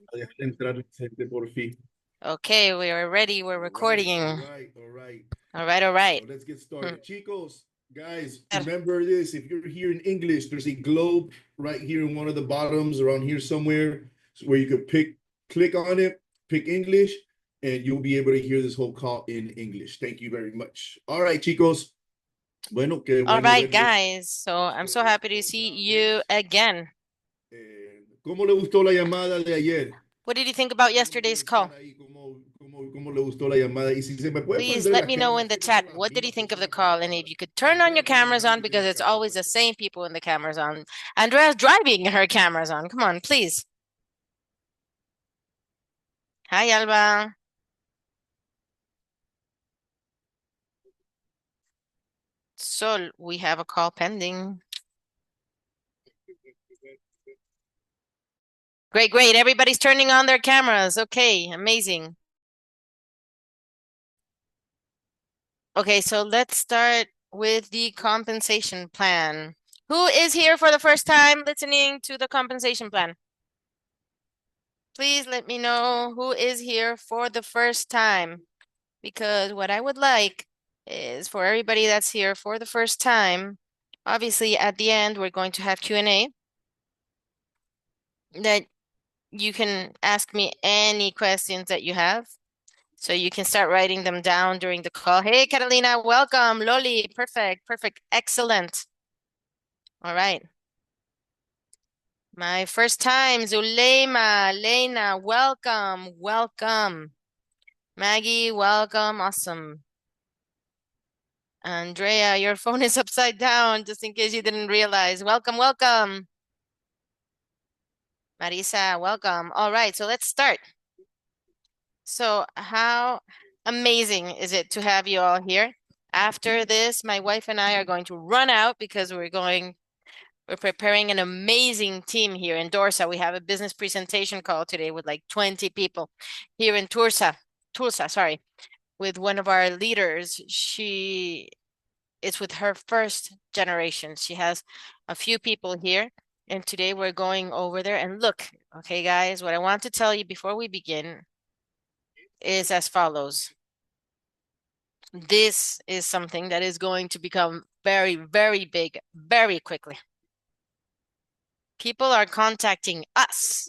A dejar entrar gente por fin. Okay, we are ready. We're recording. All right. All right, all So right. let's get Hmm. started. Chicos, guys, remember this. If you're here in English, there's a globe right here in one of the bottoms around here somewhere where you could click on it, pick English, and you'll be able to hear this whole call in English. Thank you very much. All right, chicos. Bueno, qué All bueno right, verlos. guys. So I'm so Verlos happy to see otra you vez. again. ¿Cómo le gustó la llamada de ayer? What did you think about Tienen que yesterday's call? estar ahí cómo le gustó la llamada. Y si se me puede Please prender let la me know cámara, in es the que no chat. son las What did you mismas think of the personas call? And if conectadas. you could turn on your Andrea va cameras on manejando y because tiene la it's cámara always the puesta. same people in the cameras on. Andrea's driving her cameras on. Come on, please. Hi, Alba. Sol, we have a call pending. Great, great. Everybody's turning on their cameras. Okay, amazing. Okay, so let's start with the compensation plan. Who is here for the first time listening to the compensation plan? Please let me know who is here for the first time, because what I would like is for everybody that's here for the first time, obviously at the end we're going to have Q&A that you can ask me any questions that you have. So you can start writing them down during the call. Hey, Catalina, welcome. Loli, perfect, perfect, excellent. All right. My first time, Zulema, Lena, welcome, welcome. Maggie, welcome, awesome. Andrea, your phone is upside down, just in case you didn't realize. Welcome, welcome. Marisa, welcome. All right, so let's start. So, how amazing is it to have you all here? After this, my wife and I are going to run out because we're preparing an amazing team here in Dorsa. We have a business presentation call today with like 20 people here in Tulsa, sorry, with one of our leaders. It's with her first generation. She has a few people here, and today we're going over there. And look, okay, guys, what I want to tell you before we begin is as follows. This is something that is going to become very, very big very quickly. People are contacting us.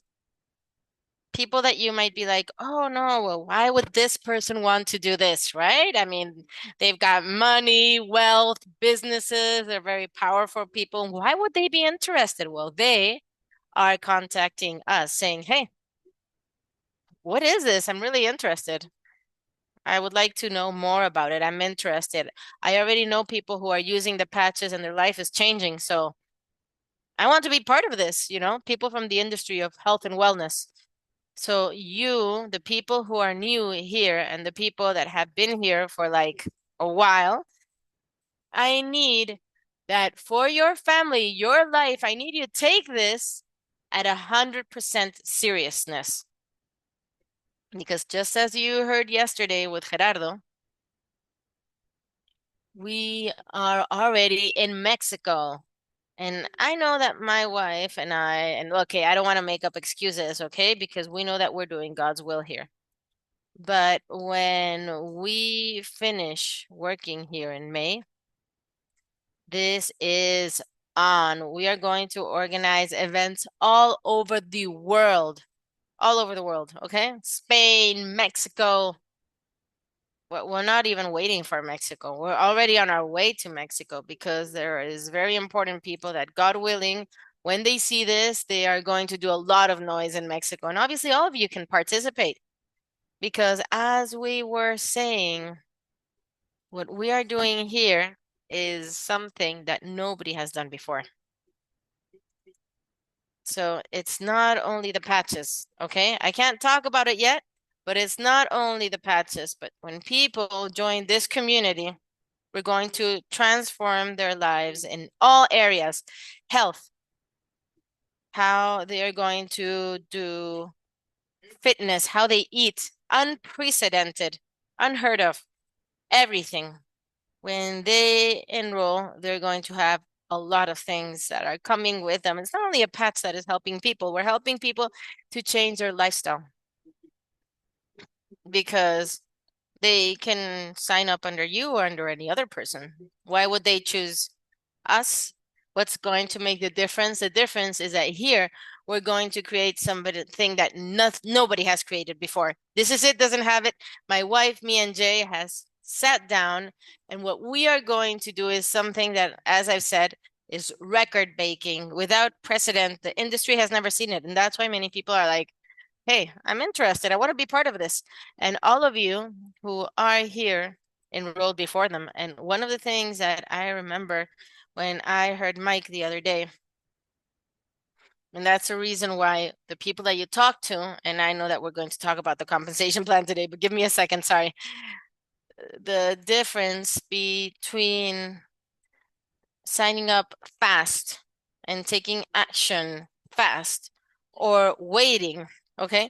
People that you might be like, oh no, well, why would this person want to do this, right? I mean, they've got money, wealth, businesses, they're very powerful people. Why would they be interested? Well, they are contacting us saying, hey, what is this? I'm really interested. I would like to know more about it. I'm interested. I already know people who are using the patches and their life is changing. So I want to be part of this, people from the industry of health and wellness. So you, the people who are new here and the people that have been here for like a while, I need that for your family, your life, I need you to take this at 100% seriousness. Because just as you heard yesterday with Gerardo, we are already in Mexico. And I know that my wife and okay, I don't want to make up excuses, okay? Because we know that we're doing God's will here. But when we finish working here in May, this is on. We are going to organize events all over the world, okay? Spain, Mexico. We're not even waiting for Mexico. We're already on our way to Mexico because there is very important people that, God willing, when they see this, they are going to do a lot of noise in Mexico. And obviously, all of you can participate because, as we were saying, what we are doing here is something that nobody has done before. So it's not only the patches, okay? I can't talk about it yet, but it's not only the patches, but when people join this community, we're going to transform their lives in all areas. Health, how they are going to do fitness, how they eat, unprecedented, unheard of, everything. When they enroll, they're going to have a lot of things that are coming with them. It's not only a patch that is helping people, we're helping people to change their lifestyle because they can sign up under you or under any other person. Why would they choose us? What's going to make the difference? The difference is that here we're going to create something that nobody has created before. This is it, doesn't have it. My wife, me and Jay has sat down, and what we are going to do is something that, as I've said, is record breaking without precedent. The industry has never seen it. And that's why many people are like, hey, I'm interested. I want to be part of this. And all of you who are here enrolled before them. And one of the things that I remember when I heard Mike the other day, and that's the reason why the people that you talk to, and I know that we're going to talk about the compensation plan today, but give me a second, sorry. The difference between signing up fast and taking action fast or waiting, okay?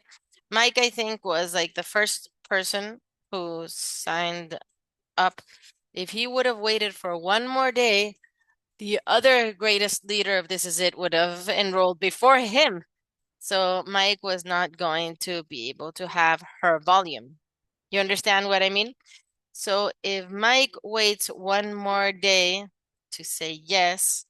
Mike, I think, was like the first person who signed up. If he would have waited for one more day, the other greatest leader of This Is It would have enrolled before him. So Mike was not going to be able to have her volume. You understand what I mean? So if Mike waits one more day to say yes,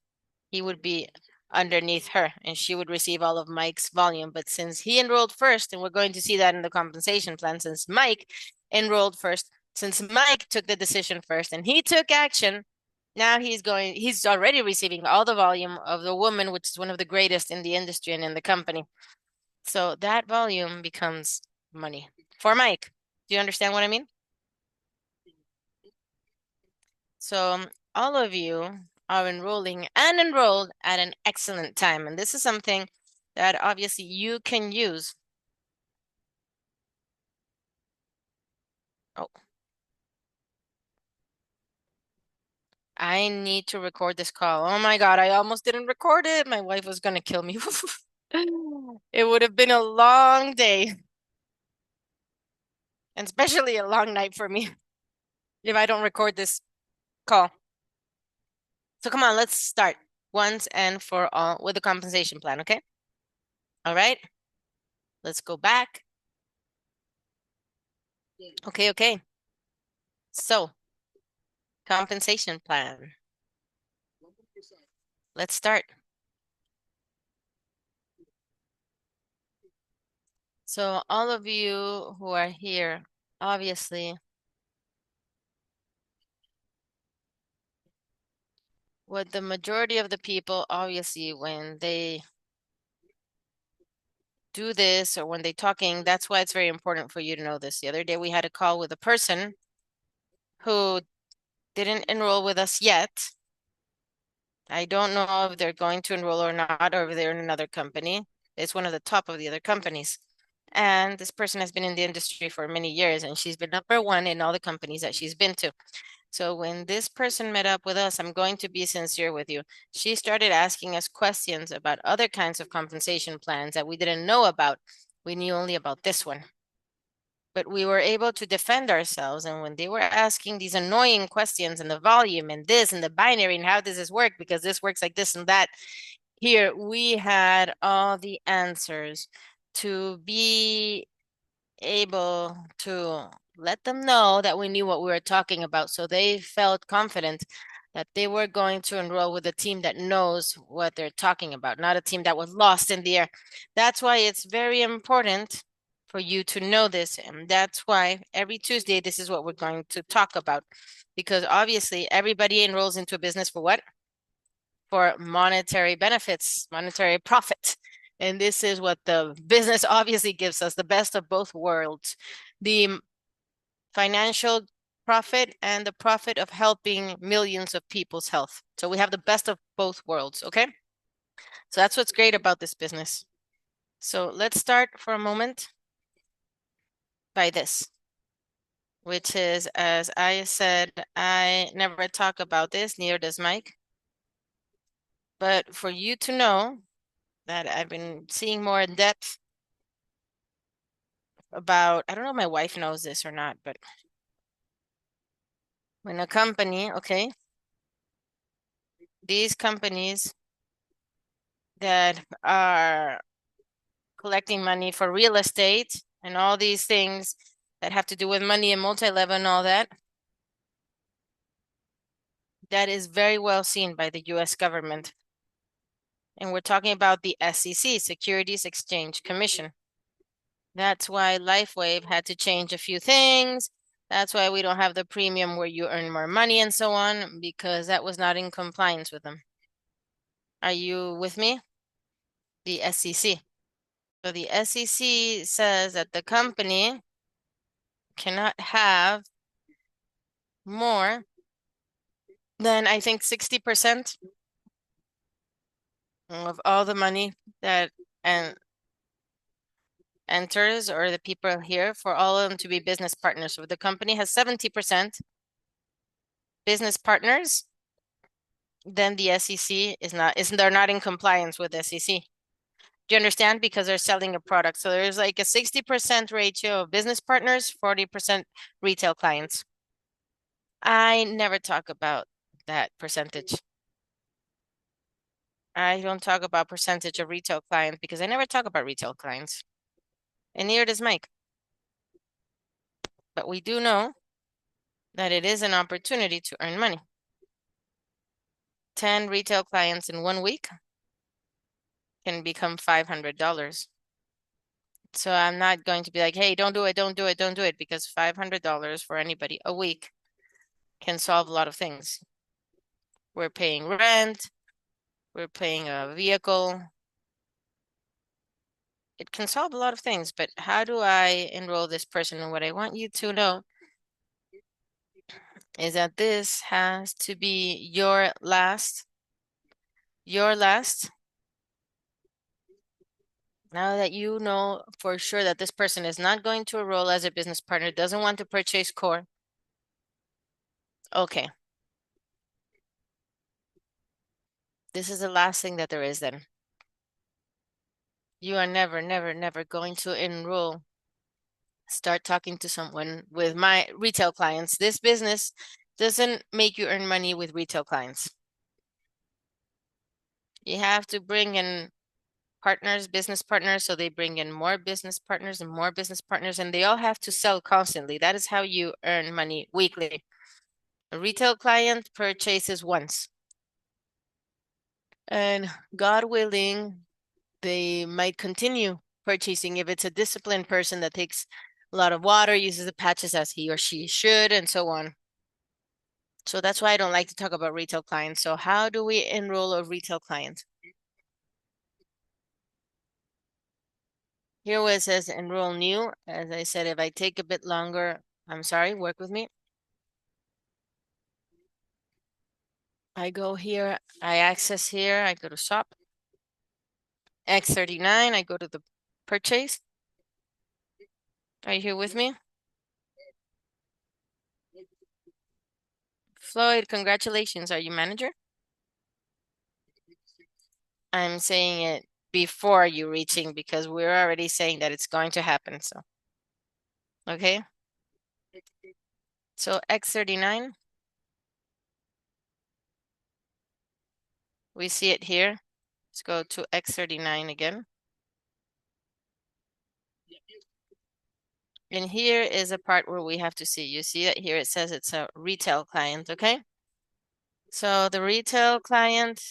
he would be underneath her and she would receive all of Mike's volume. But since he enrolled first, and we're going to see that in the compensation plan, since Mike enrolled first, since Mike took the decision first and he took action, now he's already receiving all the volume of the woman, which is one of the greatest in the industry and in the company. So that volume becomes money for Mike. Do you understand what I mean? So all of you are enrolling and enrolled at an excellent time. And this is something that obviously you can use. Oh, I need to record this call. Oh my God, I almost didn't record it. My wife was gonna kill me. It would have been a long day, and especially a long night for me if I don't record this call. So come on, let's start once and for all with the compensation plan, okay? All right, let's go back. Okay. So, compensation plan. Let's start. So all of you who are here, obviously, what the majority of the people, obviously, when they do this or when they're talking, that's why it's very important for you to know this. The other day we had a call with a person who didn't enroll with us yet. I don't know if they're going to enroll or not, or if they're in another company. It's one of the top of the other companies. And this person has been in the industry for many years, and she's been number one in all the companies that she's been to. So when this person met up with us, I'm going to be sincere with you. She started asking us questions about other kinds of compensation plans that we didn't know about. We knew only about this one. But we were able to defend ourselves. And when they were asking these annoying questions and the volume and this and the binary and how does this work, because this works like this and that, here we had all the answers to be able to let them know that we knew what we were talking about. So they felt confident that they were going to enroll with a team that knows what they're talking about, not a team that was lost in the air. That's why it's very important for you to know this. And that's why every Tuesday, this is what we're going to talk about. Because obviously, everybody enrolls into a business for what? For monetary benefits, monetary profit. And this is what the business obviously gives us, the best of both worlds. The financial profit and the profit of helping millions of people's health. So we have the best of both worlds, okay? So that's what's great about this business. So let's start for a moment by this, which is, as I said, I never talk about this, neither does Mike. But for you to know that I've been seeing more in depth about, I don't know if my wife knows this or not, but when a company, okay, these companies that are collecting money for real estate and all these things that have to do with money and multi-level and all that, that is very well seen by the US government. And we're talking about the SEC, Securities Exchange Commission. That's why LifeWave had to change a few things. That's why we don't have the premium where you earn more money and so on, because that was not in compliance with them. Are you with me? The SEC. So the SEC says that the company cannot have more than, I think, 60% of all the money that and enters, or the people here, for all of them to be business partners. So if the company has 70% business partners, then the SEC they're not in compliance with SEC. Do you understand? Because they're selling a product. So there's like a 60% ratio of business partners, 40% retail clients. I never talk about that percentage. I don't talk about percentage of retail clients because I never talk about retail clients. And neither does Mike. But we do know that it is an opportunity to earn money. 10 retail clients in 1 week can become $500. So I'm not going to be like, hey, don't do it, don't do it, don't do it, because $500 for anybody a week can solve a lot of things. We're paying rent, we're paying a vehicle. It can solve a lot of things, but how do I enroll this person? And what I want you to know is that this has to be your last. Now that you know for sure that this person is not going to enroll as a business partner, doesn't want to purchase core. Okay. This is the last thing that there is then. You are never, never, never going to enroll. Start talking to someone with my retail clients. This business doesn't make you earn money with retail clients. You have to bring in partners, business partners, so they bring in more business partners and more business partners, and they all have to sell constantly. That is how you earn money weekly. A retail client purchases once. And God willing, they might continue purchasing if it's a disciplined person that takes a lot of water, uses the patches as he or she should, and so on. So that's why I don't like to talk about retail clients. So how do we enroll a retail client? Here where it says enroll new, as I said, if I take a bit longer, I'm sorry, work with me. I go here, I access here, I go to shop. X39, I go to the purchase. Are you here with me? Floyd, congratulations. Are you manager? I'm saying it before you reaching because we're already saying that it's going to happen. So, okay. So X39, we see it here. Let's go to X39 again. And here is a part where we have to see. You see that here it says it's a retail client, okay? So the retail client,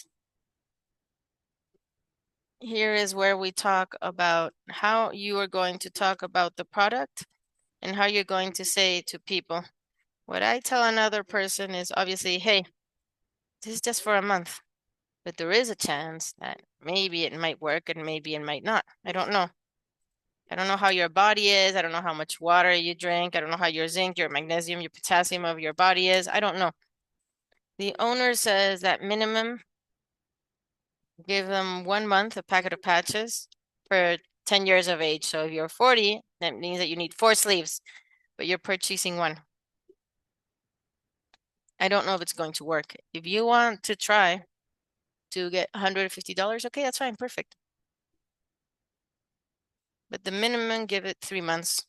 here is where we talk about how you are going to talk about the product and how you're going to say to people. What I tell another person is obviously, hey, this is just for a month, but there is a chance that maybe it might work and maybe it might not. I don't know. I don't know how your body is. I don't know how much water you drink. I don't know how your zinc, your magnesium, your potassium of your body is. I don't know. The owner says that minimum, give them 1 month, a packet of patches for 10 years of age. So if you're 40, that means that you need 4 sleeves, but you're purchasing 1. I don't know if it's going to work. If you want to try to get $150, okay, that's fine, perfect. But the minimum, give it 3 months.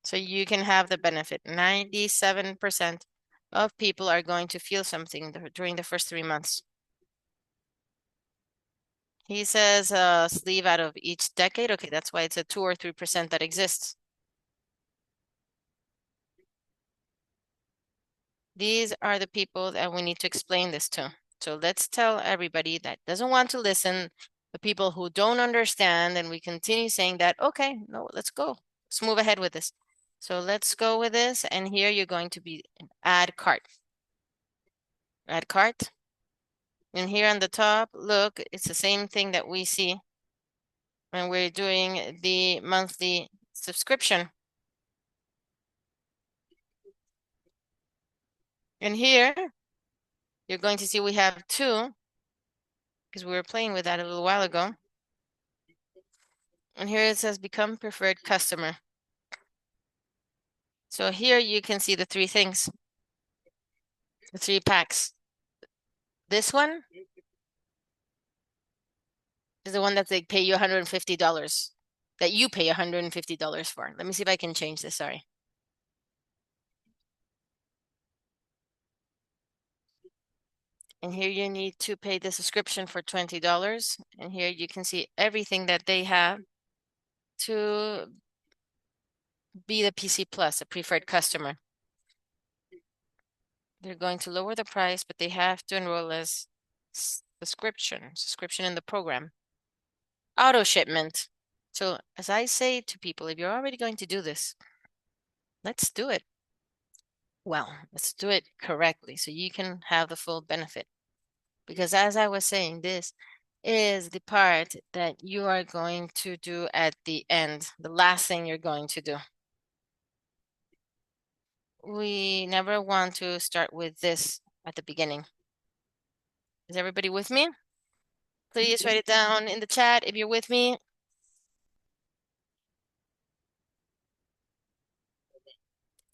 So you can have the benefit. 97% of people are going to feel something during the first 3 months. He says sleeve out of each decade. Okay, that's why it's a 2 or 3% that exists. These are the people that we need to explain this to. So let's tell everybody that doesn't want to listen, the people who don't understand, and we continue saying that, okay, no, let's go. Let's move ahead with this. So let's go with this. And here you're going to be add cart. Add cart. And here on the top, look, it's the same thing that we see when we're doing the monthly subscription. And here, you're going to see we have 2, because we were playing with that a little while ago. And here it says become preferred customer. So here you can see the 3 things, the 3 packs. This one is the one that they pay you $150, that you pay $150 for. Let me see if I can change this, sorry. And here you need to pay the subscription for $20. And here you can see everything that they have to be the PC Plus, a preferred customer. They're going to lower the price, but they have to enroll as subscription in the program. Auto shipment. So as I say to people, if you're already going to do this, let's do it. Well, let's do it correctly so you can have the full benefit. Because as I was saying, this is the part that you are going to do at the end, the last thing you're going to do. We never want to start with this at the beginning. Is everybody with me? Please write it down in the chat if you're with me.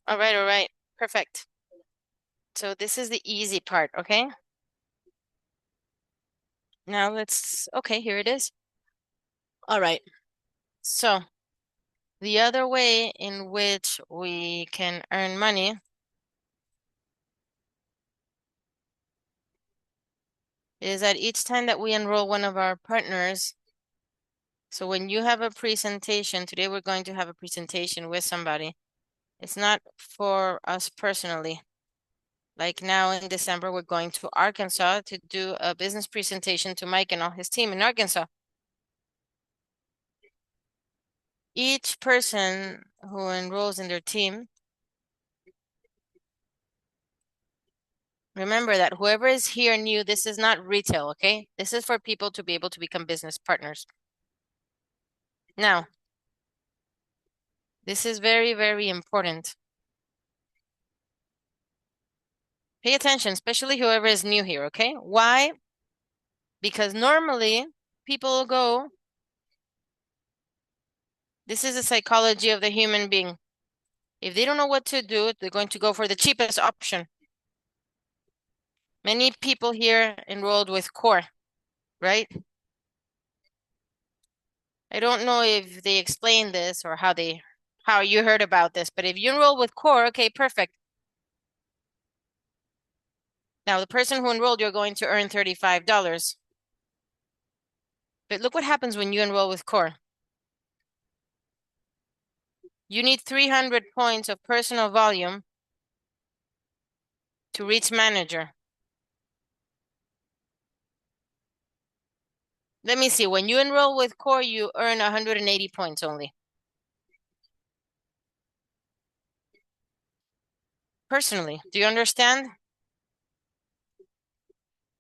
All right. Perfect. So this is the easy part, okay? Now okay, here it is. All right. So the other way in which we can earn money is that each time that we enroll one of our partners, so when you have a presentation, today we're going to have a presentation with somebody. It's not for us personally. Like now in December, we're going to Arkansas to do a business presentation to Mike and all his team in Arkansas. Each person who enrolls in their team, remember that whoever is here new, this is not retail, okay? This is for people to be able to become business partners. Now, this is very, very important. Pay attention, especially whoever is new here, okay? Why? Because normally people go, this is the psychology of the human being. If they don't know what to do, they're going to go for the cheapest option. Many people here enrolled with CORE, right? I don't know if they explained this or how you heard about this, but if you enroll with CORE, okay, perfect. Now, the person who enrolled, you're going to earn $35. But look what happens when you enroll with CORE. You need 300 points of personal volume to reach manager. Let me see. When you enroll with CORE, you earn 180 points only. Personally, do you understand?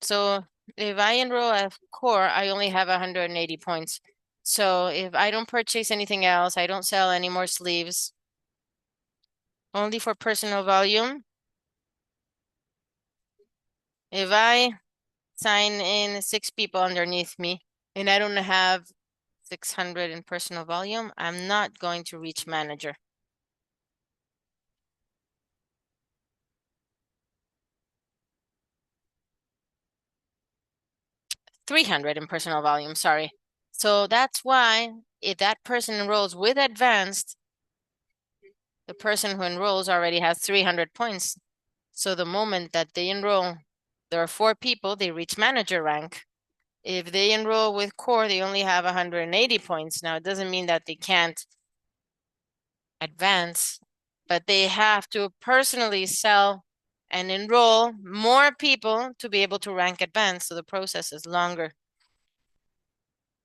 So if I enroll at CORE, I only have 180 points. So if I don't purchase anything else, I don't sell any more sleeves, only for personal volume. If I sign in 6 people underneath me and I don't have 600 in personal volume, I'm not going to reach manager. $300 in personal volume, sorry. So that's why if that person enrolls with advanced, the person who enrolls already has 300 points. So the moment that they enroll, there are 4 people, they reach manager rank. If they enroll with core, they only have 180 points. Now, it doesn't mean that they can't advance, but they have to personally sell and enroll more people to be able to rank advance. So the process is longer.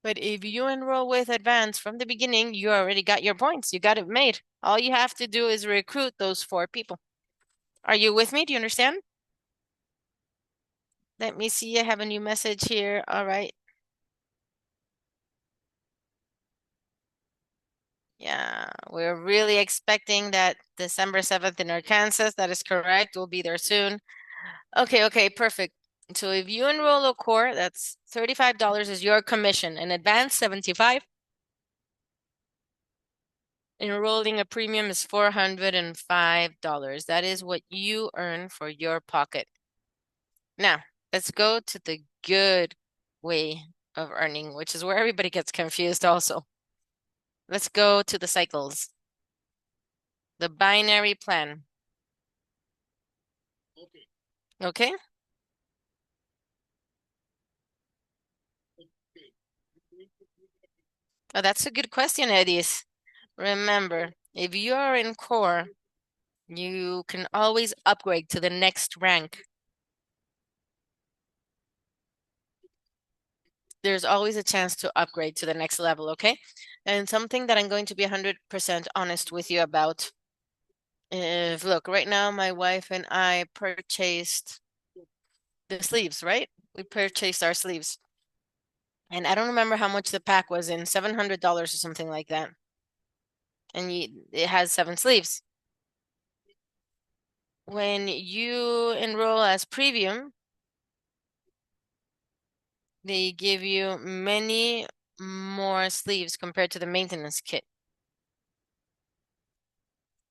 But if you enroll with advance from the beginning, you already got your points. You got it made. All you have to do is recruit those 4 people. Are you with me? Do you understand? Let me see. I have a new message here. All right. Yeah, we're really expecting that December 7th in Arkansas. That is correct. We'll be there soon. Okay, perfect. So if you enroll a core, that's $35 is your commission. In advance, 75. Enrolling a premium is $405. That is what you earn for your pocket. Now, let's go to the good way of earning, which is where everybody gets confused also. Let's go to the cycles. The binary plan. Okay? Oh, that's a good question, Edis. Remember, if you are in core, you can always upgrade to the next rank. There's always a chance to upgrade to the next level, okay? And something that I'm going to be 100% honest with you about. If look, right now my wife and I purchased the sleeves, right? We purchased our sleeves. And I don't remember how much the pack was in, $700 or something like that. And it has 7 sleeves. When you enroll as premium, they give you many more sleeves compared to the maintenance kit.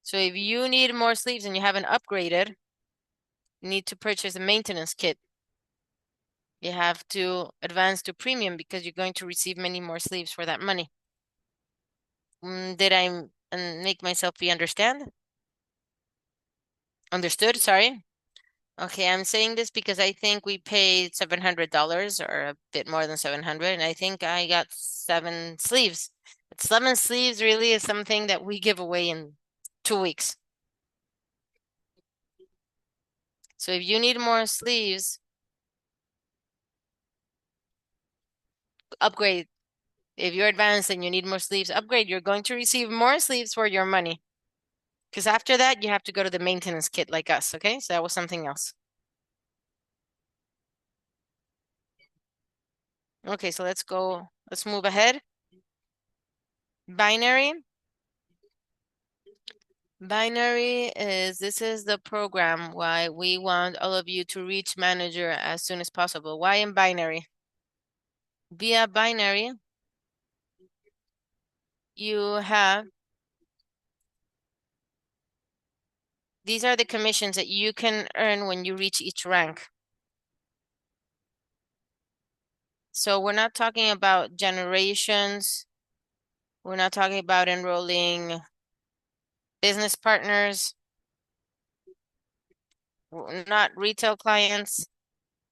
So if you need more sleeves and you haven't upgraded, you need to purchase a maintenance kit. You have to advance to premium because you're going to receive many more sleeves for that money. Did I make myself be understood? Sorry. Okay, I'm saying this because I think we paid $700 or a bit more than 700, and I think I got 7 sleeves. But 7 sleeves really is something that we give away in 2 weeks. So if you need more sleeves, upgrade. If you're advanced and you need more sleeves, upgrade. You're going to receive more sleeves for your money. Because after that, you have to go to the maintenance kit like us, okay? So that was something else. Okay, so let's go. Let's move ahead. Binary. Binary is, this is the program why we want all of you to reach manager as soon as possible. Why in binary? Via binary, you have, these are the commissions that you can earn when you reach each rank. So we're not talking about generations. We're not talking about enrolling business partners, not retail clients.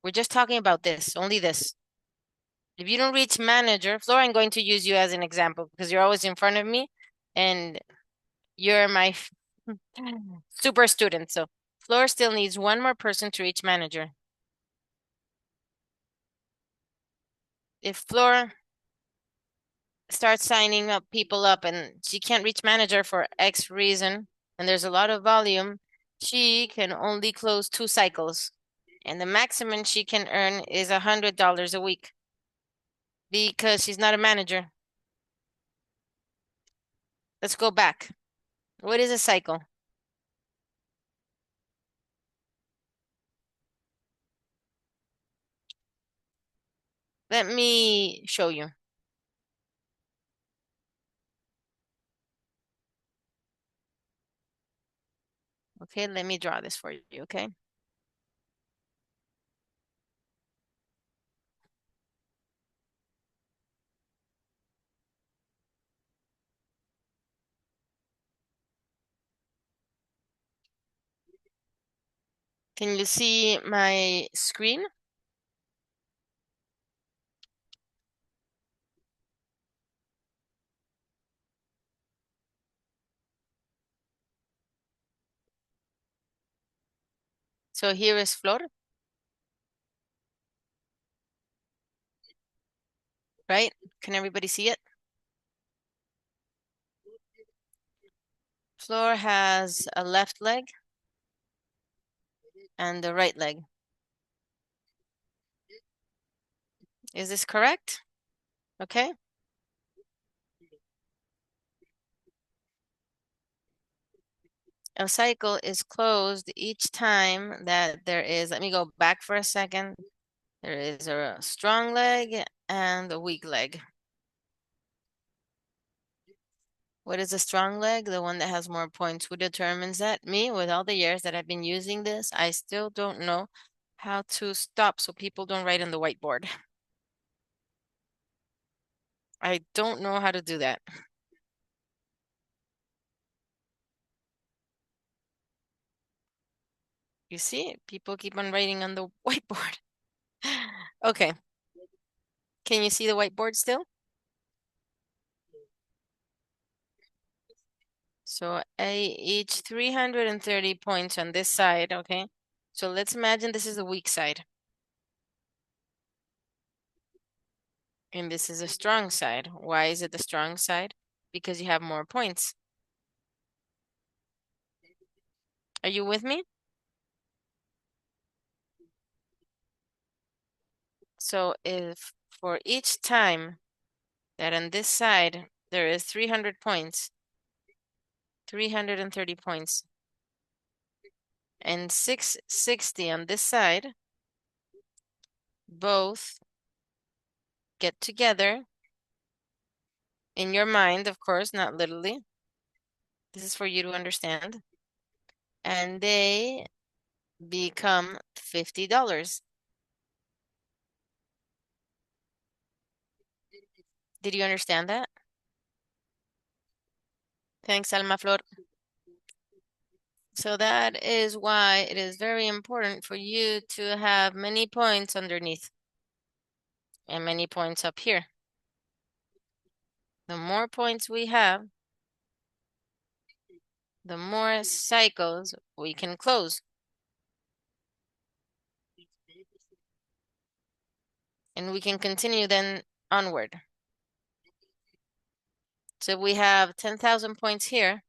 We're just talking about this, only this. If you don't reach manager, Flora, I'm going to use you as an example because you're always in front of me and you're my super student. So Flora still needs one more person to reach manager. If Flora starts signing up people up and she can't reach manager for X reason, and there's a lot of volume, she can only close 2 cycles. And the maximum she can earn is $100 a week because she's not a manager. Let's go back. What is a cycle? Let me show you. Okay, let me draw this for you, okay? Can you see my screen? So here is Flor, right? Can everybody see it? Flor has a left leg and the right leg. Is this correct? Okay. A cycle is closed each time that there is, let me go back for a second. There is a strong leg and a weak leg. What is a strong leg? The one that has more points. Who determines that? Me, with all the years that I've been using this, I still don't know how to stop so people don't write on the whiteboard. I don't know how to do that. You see, people keep on writing on the whiteboard. Okay. Can you see the whiteboard still? So each 330 points on this side, okay? So let's imagine this is the weak side. And this is a strong side. Why is it the strong side? Because you have more points. Are you with me? So if for each time that on this side there is 300 points, 330 points, and 660 on this side, both get together in your mind, of course, not literally. This is for you to understand. And they become $50. Did you understand that? Thanks, Alma Flor. So that is why it is very important for you to have many points underneath and many points up here. The more points we have, the more cycles we can close. And we can continue then onward. So we have 10,000 points here.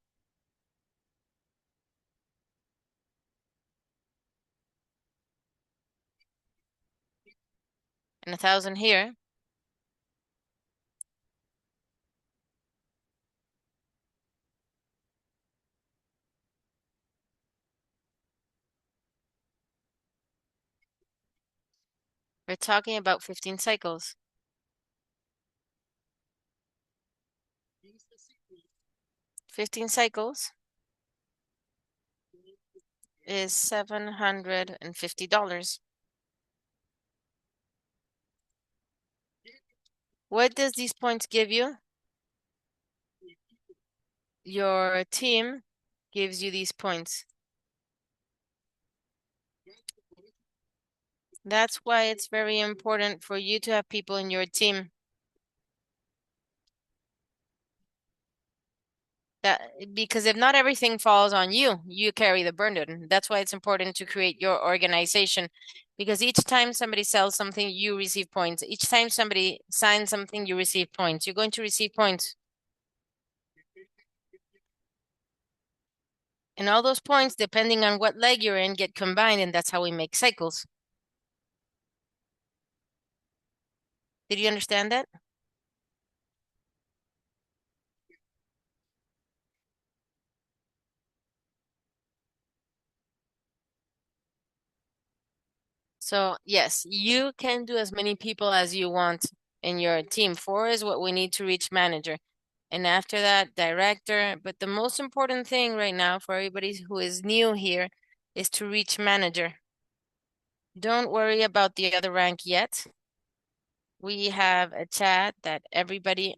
And 1,000 here. We're talking about 15 cycles. 15 cycles is $750. What does these points give you? Your team gives you these points. That's why it's very important for you to have people in your team. Because if not everything falls on you, you carry the burden. That's why it's important to create your organization. Because each time somebody sells something, you receive points. Each time somebody signs something, you receive points. You're going to receive points. And all those points, depending on what leg you're in, get combined, and that's how we make cycles. Did you understand that? So yes, you can do as many people as you want in your team. 4 is what we need to reach manager. And after that, director. But the most important thing right now for everybody who is new here is to reach manager. Don't worry about the other rank yet. We have a chat that everybody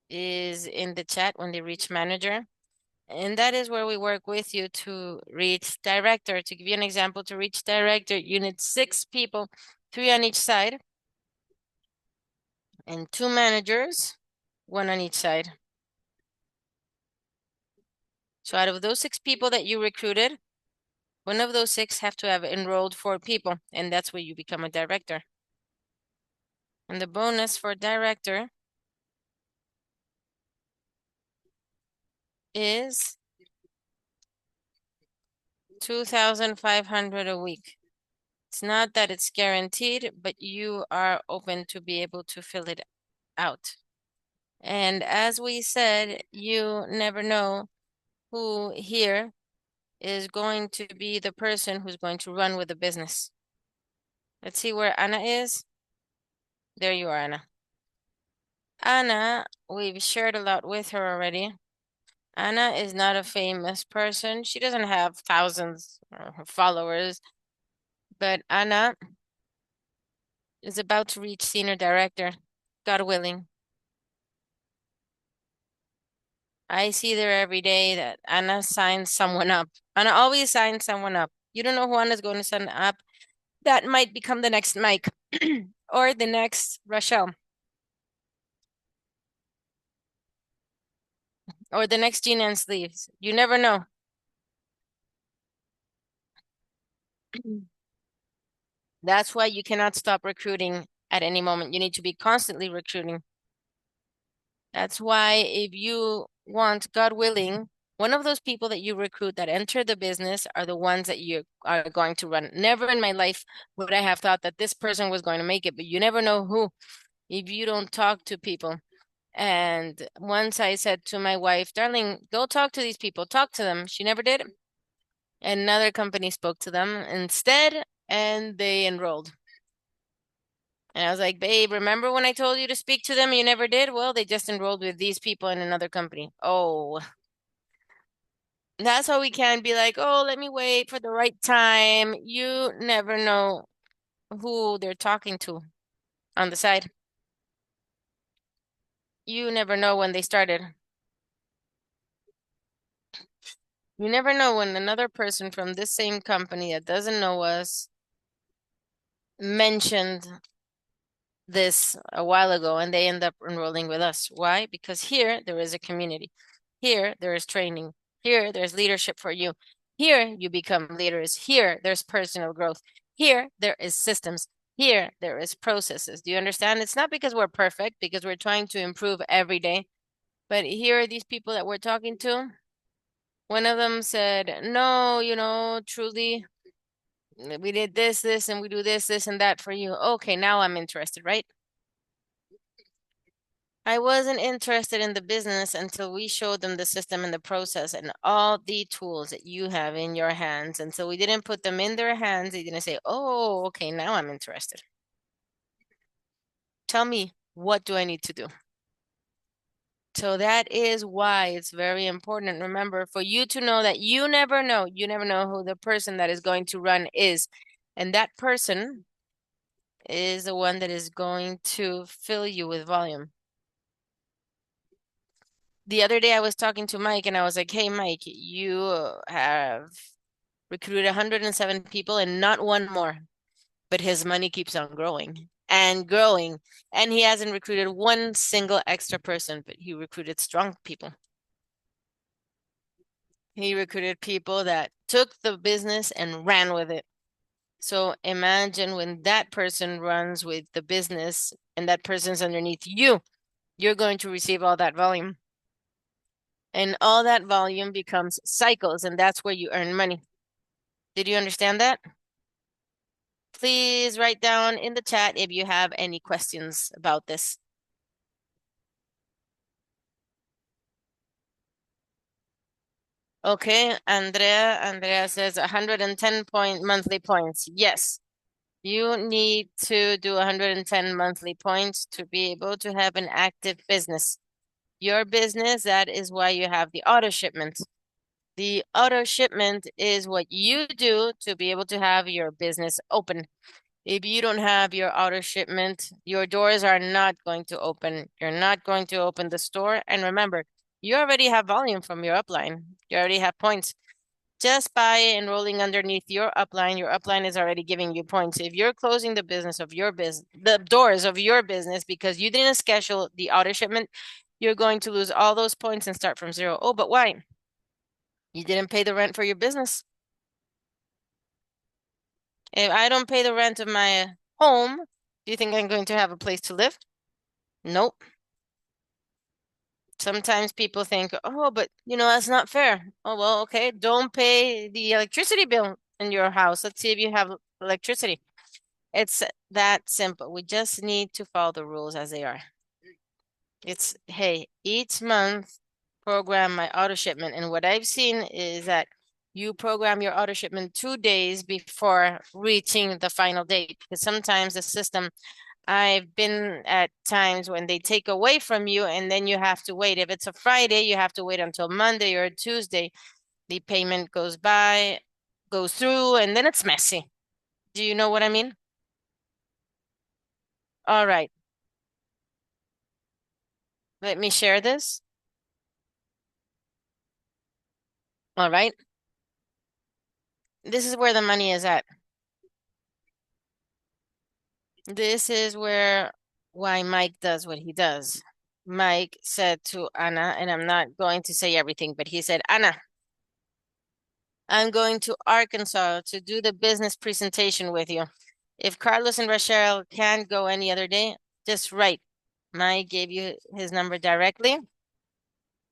is in the chat when they reach manager. And that is where we work with you to reach director. To give you an example, to reach director, you need 6 people, 3 on each side, and 2 managers, 1 on each side. So out of those 6 people that you recruited, one of those 6 have to have enrolled 4 people, and that's where you become a director. And the bonus for director is 2,500 a week. It's not that it's guaranteed, but you are open to be able to fill it out. And as we said, you never know who here is going to be the person who's going to run with the business. Let's see where Anna is. There you are, Anna. Anna, we've shared a lot with her already. Anna is not a famous person. She doesn't have thousands of followers, but Anna is about to reach senior director, God willing. I see there every day that Anna signs someone up. Anna always signs someone up. You don't know who Anna's going to sign up. That might become the next Mike or the next Rochelle or the next Gina and Sleeves. You never know. That's why you cannot stop recruiting at any moment. You need to be constantly recruiting. That's why if you want, God willing, one of those people that you recruit that enter the business are the ones that you are going to run. Never in my life would I have thought that this person was going to make it, but you never know who if you don't talk to people. And once I said to my wife, darling, go talk to these people, talk to them. She never did. Another company spoke to them instead, and they enrolled. And I was like, babe, remember when I told you to speak to them? You never did? Well, they just enrolled with these people in another company. Oh, that's how we can be like, oh, let me wait for the right time. You never know who they're talking to on the side. You never know when they started. You never know when another person from this same company that doesn't know us mentioned this a while ago and they end up enrolling with us. Why? Because here there is a community. Here there is training. Here there's leadership for you. Here you become leaders. Here there's personal growth. Here there is systems. Here there is processes. Do you understand? It's not because we're perfect, because we're trying to improve every day. But here are these people that we're talking to. One of them said, no, truly, we did this, and we do this, and that for you. Okay, now I'm interested, right? I wasn't interested in the business until we showed them the system and the process and all the tools that you have in your hands. And so we didn't put them in their hands. They didn't say, oh, okay, now I'm interested. Tell me, what do I need to do? So that is why it's very important. Remember, for you to know that you never know who the person that is going to run is. And that person is the one that is going to fill you with volume. The other day I was talking to Mike and I was like, hey, Mike, you have recruited 107 people and not one more, but his money keeps on growing and growing. And he hasn't recruited one single extra person, but he recruited strong people. He recruited people that took the business and ran with it. So imagine when that person runs with the business and that person's underneath you, you're going to receive all that volume. And all that volume becomes cycles, and that's where you earn money. Did you understand that? Please write down in the chat if you have any questions about this. Okay, Andrea says 110 monthly points. Yes, you need to do 110 monthly points to be able to have an active business. Your business, that is why you have the auto shipment. The auto shipment is what you do to be able to have your business open. If you don't have your auto shipment, your doors are not going to open. You're not going to open the store. And remember, You already have volume from your upline. You already have points. Just by enrolling underneath your upline is already giving you points. If you're closing the business of your business, the doors of your business because you didn't schedule the auto shipment, you're going to lose all those points and start from zero. Oh, but why? You didn't pay the rent for your business. If I don't pay the rent of my home, do you think I'm going to have a place to live? Nope. Sometimes people think, oh, but that's not fair. Oh, well, okay. Don't pay the electricity bill in your house. Let's see if you have electricity. It's that simple. We just need to follow the rules as they are. It's, hey, each month program my auto shipment. And what I've seen is that you program your auto shipment 2 days before reaching the final date. Because sometimes the system, I've been at times when they take away from you and then you have to wait. If it's a Friday, you have to wait until Monday or Tuesday. The payment goes through, and then it's messy. Do you know what I mean? All right. Let me share this. All right. This is where the money is at. This is why Mike does what he does. Mike said to Anna, and I'm not going to say everything, but he said, Anna, I'm going to Arkansas to do the business presentation with you. If Carlos and Rachel can't go any other day, just write. Mike gave you his number directly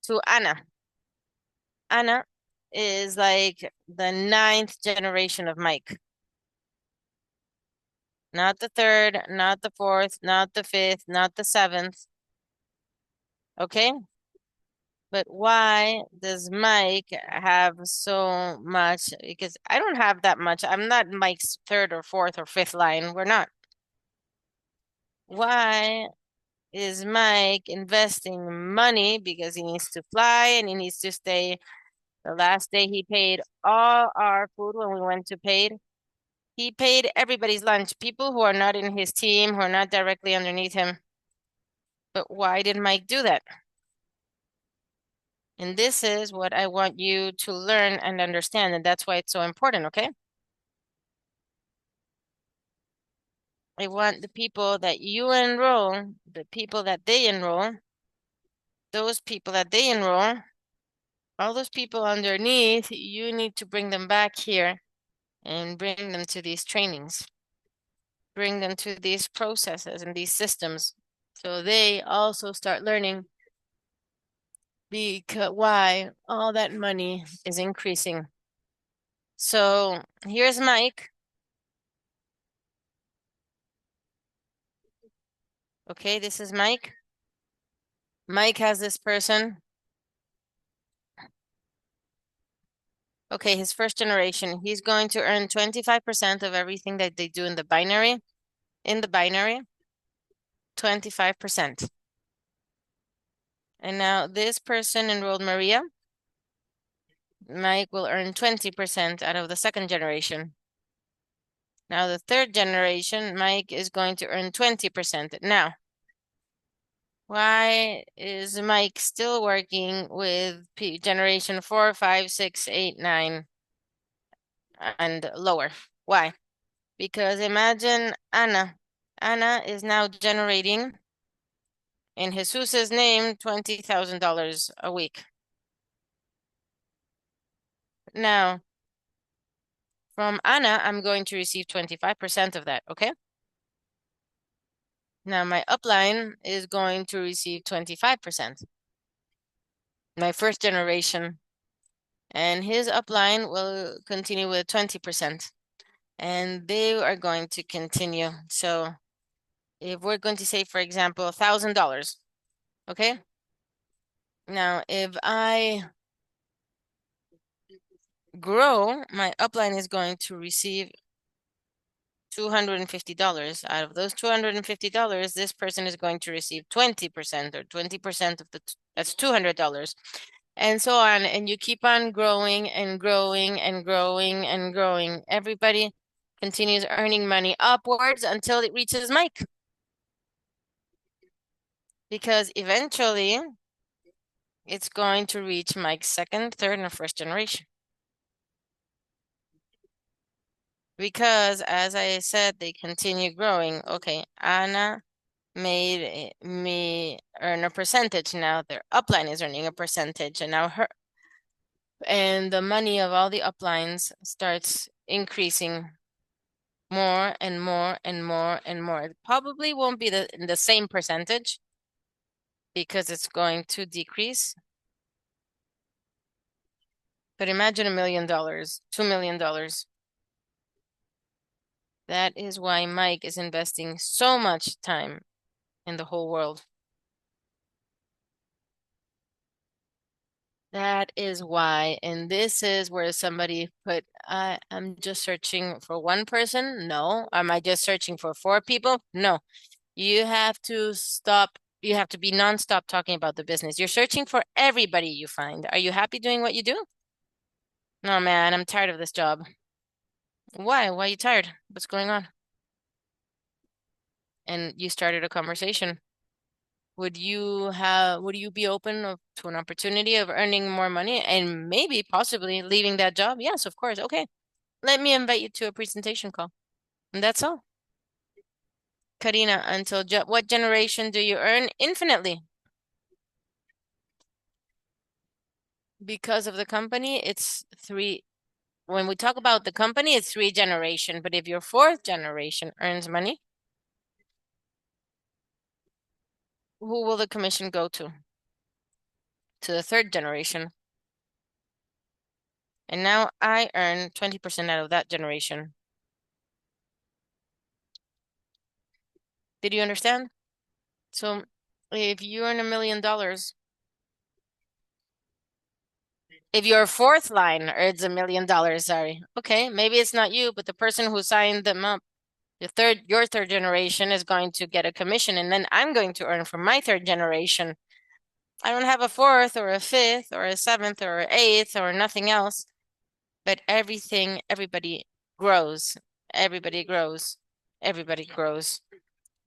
to Anna. Anna is like the ninth generation of Mike. Not the third, not the fourth, not the fifth, not the seventh. Okay? But why does Mike have so much? Because I don't have that much. I'm not Mike's third or fourth or fifth line. We're not. Why is Mike investing money? Because he needs to fly and he needs to stay. The last day he paid all our food when we went to paid. He paid everybody's lunch, people who are not in his team, who are not directly underneath him. But why did Mike do that? And this is what I want you to learn and understand, and that's why it's so important, okay? I want the people that you enroll, the people that they enroll, those people that they enroll, all those people underneath, you need to bring them back here and bring them to these trainings, bring them to these processes and these systems. So they also start learning because why all that money is increasing. So here's Mike. Okay, this is Mike. Mike has this person. Okay, his first generation. He's going to earn 25% of everything that they do in the binary. In the binary, 25%. And now this person enrolled Maria. Mike will earn 20% out of the second generation. Now the third generation, Mike is going to earn 20%. Now, why is Mike still working with generation 4, 5, 6, 8, 9 and lower? Why? Because imagine Anna. Anna is now generating in Jesus's name $20,000 a week. Now, from Anna, I'm going to receive 25% of that, okay? Now my upline is going to receive 25%. My first generation. And his upline will continue with 20%. And they are going to continue. So if we're going to say, for example, $1,000, okay? Now, if I grow, my upline is going to receive $250. Out of those $250, this person is going to receive 20% or 20% of that's $200. And so on. And you keep on growing and growing and growing and growing. Everybody continues earning money upwards until it reaches Mike. Because eventually it's going to reach Mike's second, third, and first generation. Because as I said, they continue growing. Okay, Anna made me earn a percentage. Now their upline is earning a percentage, and now her and the money of all the uplines starts increasing more and more and more and more. It probably won't be the same percentage because it's going to decrease. But imagine $1 million, $2 million. That is why Mike is investing so much time in the whole world. That is why, and this is where somebody put, I'm just searching for one person. No. Am I just searching for 4 people? No. You have to stop. You have to be nonstop talking about the business. You're searching for everybody you find. Are you happy doing what you do? No, man, I'm tired of this job. Why? Why are you tired? What's going on? And you started a conversation. Would you be open to an opportunity of earning more money and maybe possibly leaving that job? Yes, of course. Okay. Let me invite you to a presentation call. And that's all. Karina, until what generation do you earn? Infinitely. Because of the company, it's three. When we talk about the company, it's 3 generation. But if your 4th generation earns money, who will the commission go to? To the 3rd generation. And now I earn 20% out of that generation. Did you understand? So if you earn $1 million, if your 4th line earns $1 million, sorry. Okay, maybe it's not you, but the person who signed them up, your 3rd generation is going to get a commission, and then I'm going to earn from my 3rd generation. I don't have a 4th or a 5th or a 7th or a 8th or nothing else, but everybody grows. Everybody grows. Everybody grows.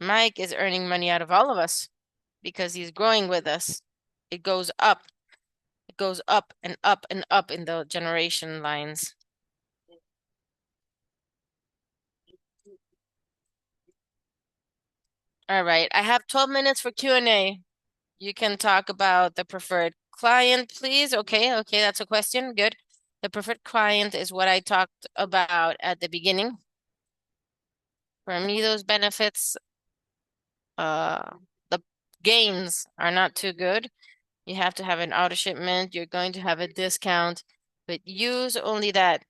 Mike is earning money out of all of us because he's growing with us. It goes up. It goes up and up and up in the generation lines. All right, I have 12 minutes for Q&A. You can talk about the preferred client, please. Okay, that's a question. Good. The preferred client is what I talked about at the beginning. For me, those benefits, the gains are not too good. You have to have an auto shipment. You're going to have a discount, but use only that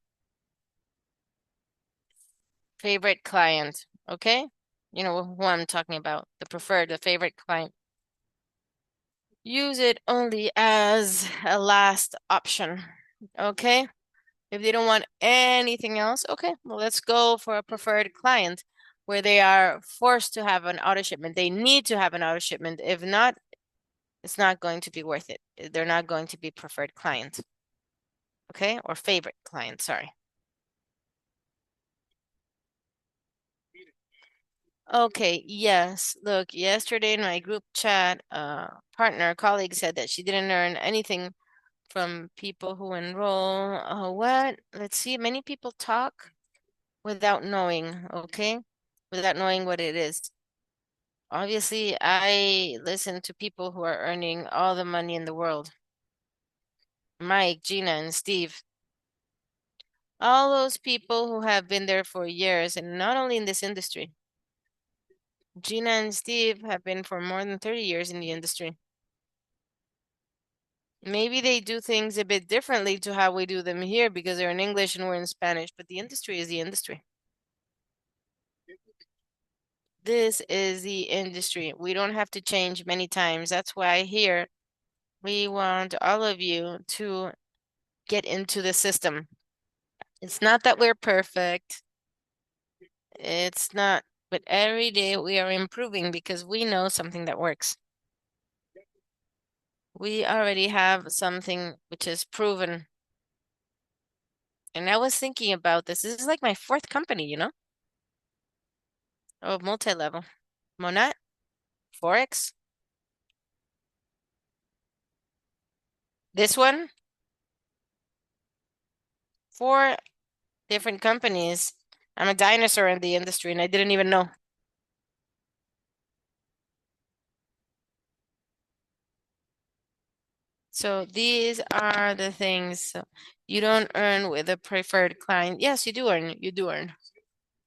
favorite client, okay? You know who I'm talking about, the favorite client. Use it only as a last option, okay? If they don't want anything else, okay, well, let's go for a preferred client where they are forced to have an auto shipment. They need to have an auto shipment. If not, it's not going to be worth it. They're not going to be preferred client, okay? Or favorite client, sorry. Okay, yes. Look, yesterday in my group chat, colleague said that she didn't earn anything from people who enroll. What? Let's see. Many people talk without knowing, okay? Without knowing what it is. Obviously, I listen to people who are earning all the money in the world. Mike, Gina, and Steve. All those people who have been there for years, and not only in this industry. Gina and Steve have been for more than 30 years in the industry. Maybe they do things a bit differently to how we do them here because they're in English and we're in Spanish, but the industry is the industry. This is the industry. We don't have to change many times. That's why here we want all of you to get into the system. It's not that we're perfect. It's not, but every day we are improving because we know something that works. We already have something which is proven. And I was thinking about this. This is like my 4th company, you know? Oh, multi-level. Monat, Forex. This one, 4 different companies. I'm a dinosaur in the industry and I didn't even know. So these are the things. So you don't earn with a preferred client. Yes, you do earn. You do earn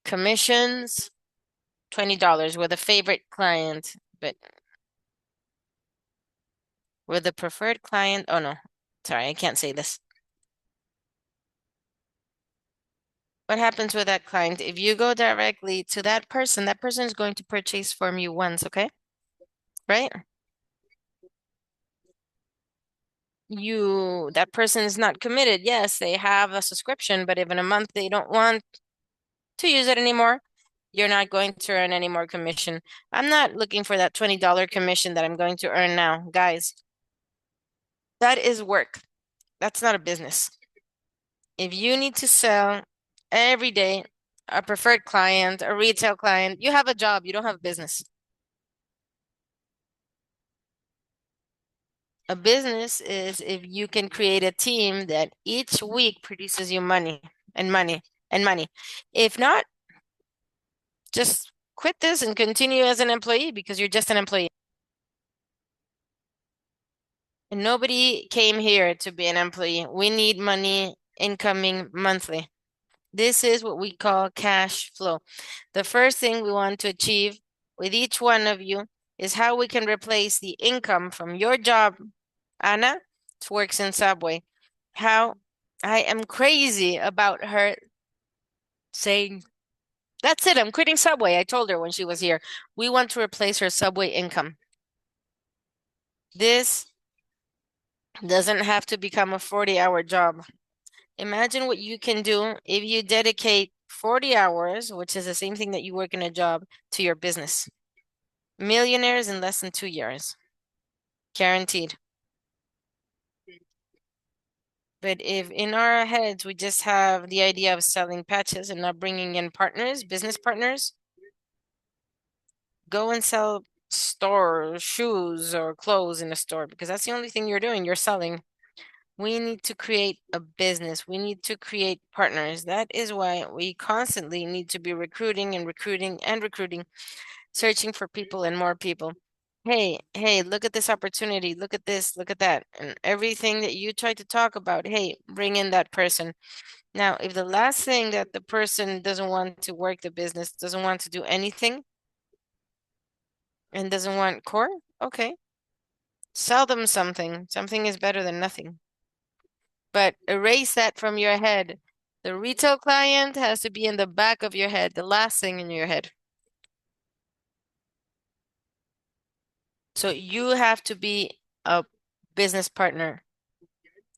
commissions, $20 with a favorite client, but with a preferred client, oh no, sorry, I can't say this. What happens with that client? If you go directly to that person is going to purchase from you once, okay? Right? That person is not committed. Yes, they have a subscription, but if in a month they don't want to use it anymore, you're not going to earn any more commission. I'm not looking for that $20 commission that I'm going to earn now, guys. That is work. That's not a business. If you need to sell every day, a preferred client, a retail client, you have a job, you don't have a business. A business is if you can create a team that each week produces you money and money and money. If not, just quit this and continue as an employee because you're just an employee. And nobody came here to be an employee. We need money incoming monthly. This is what we call cash flow. The first thing we want to achieve with each one of you is how we can replace the income from your job, Anna, who works in Subway. How I am crazy about her saying, that's it, I'm quitting Subway. I told her when she was here, we want to replace her Subway income. This doesn't have to become a 40-hour job. Imagine what you can do if you dedicate 40 hours, which is the same thing that you work in a job, to your business. Millionaires in less than 2 years. Guaranteed. But if in our heads we just have the idea of selling patches and not bringing in partners, business partners, go and sell shoes or clothes in a store because that's the only thing you're doing. You're selling. We need to create a business. We need to create partners. That is why we constantly need to be recruiting and recruiting and recruiting, searching for people and more people. Hey, look at this opportunity. Look at this, look at that. And everything that you try to talk about, hey, bring in that person. Now, if the last thing that the person doesn't want to work the business, doesn't want to do anything, and doesn't want core, okay. Sell them something. Something is better than nothing. But erase that from your head. The retail client has to be in the back of your head, the last thing in your head. So you have to be a business partner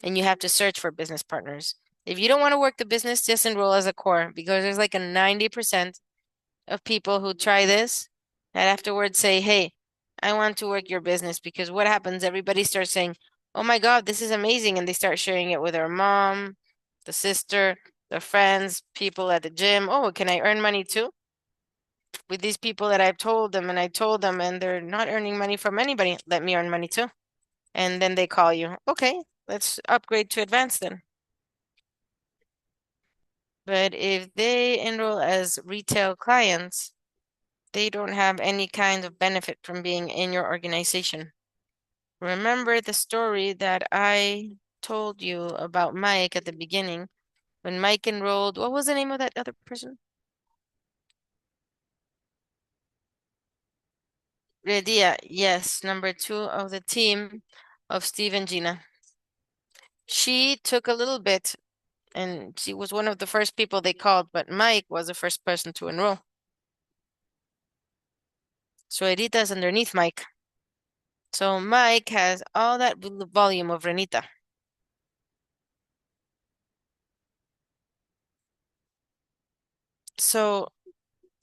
and you have to search for business partners. If you don't want to work the business, just enroll as a core because there's like a 90% of people who try this that afterwards say, hey, I want to work your business because what happens? Everybody starts saying, oh my God, this is amazing. And they start sharing it with their mom, the sister, their friends, people at the gym. Oh, can I earn money too? With these people that I've told them and I told them and they're not earning money from anybody, let me earn money too. And then they call you. Okay, let's upgrade to advanced then. But if they enroll as retail clients, they don't have any kind of benefit from being in your organization. Remember the story that I told you about Mike at the beginning? When Mike enrolled, what was the name of that other person? Redia, yes, number 2 of the team of Steve and Gina. She took a little bit and she was one of the first people they called, but Mike was the first person to enroll. So Erita is underneath Mike. So Mike has all that volume of Renita. So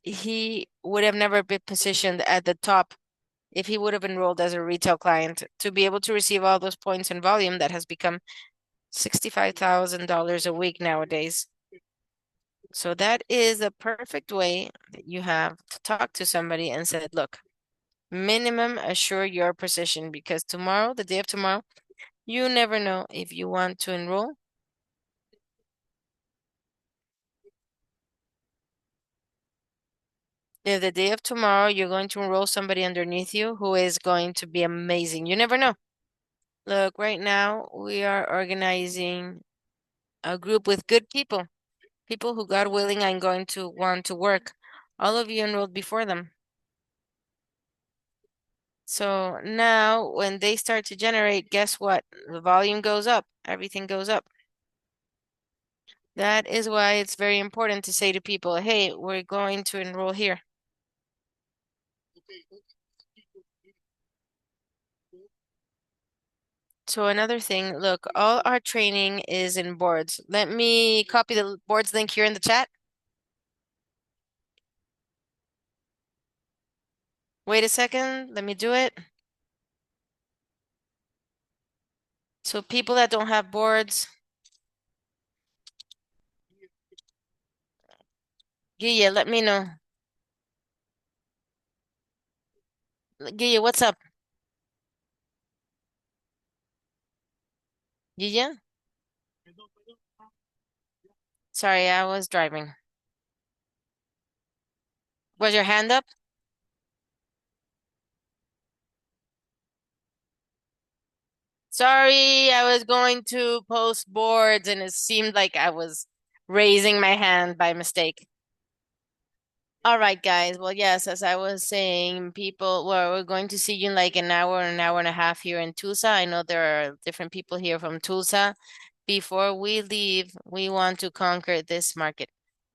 he would have never been positioned at the top if he would have enrolled as a retail client to be able to receive all those points and volume that has become $65,000 a week nowadays. So that is a perfect way that you have to talk to somebody and said, look, minimum assure your position because tomorrow, the day of tomorrow, You never know if you want to enroll. If the day of tomorrow you're going to enroll somebody underneath you who is going to be amazing. You never know. Look, right now we are organizing a group with good people, people who, God willing, I'm going to want to work. All of you enrolled before them. So now when they start to generate, guess what? The volume goes up, everything goes up. That is why it's very important to say to people, hey, we're going to enroll here. So another thing, look, all our training is in boards. Let me copy the boards link here in the chat. Wait a second, let me do it. So people that don't have boards, Guille, let me know. Guille, what's up? Guille? Sorry, I was driving. Was your hand up? Sorry, I was going to post boards and it seemed like I was raising my hand by mistake. All right, guys. Well, yes, as I was saying, people, well, we're going to see you in like an hour and a half here in Tulsa. I know there are different people here from Tulsa. Before we leave, we want to conquer this market.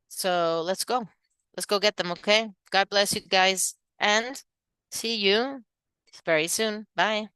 So let's go. Let's go get them, okay? God bless you guys, and see you very soon. Bye.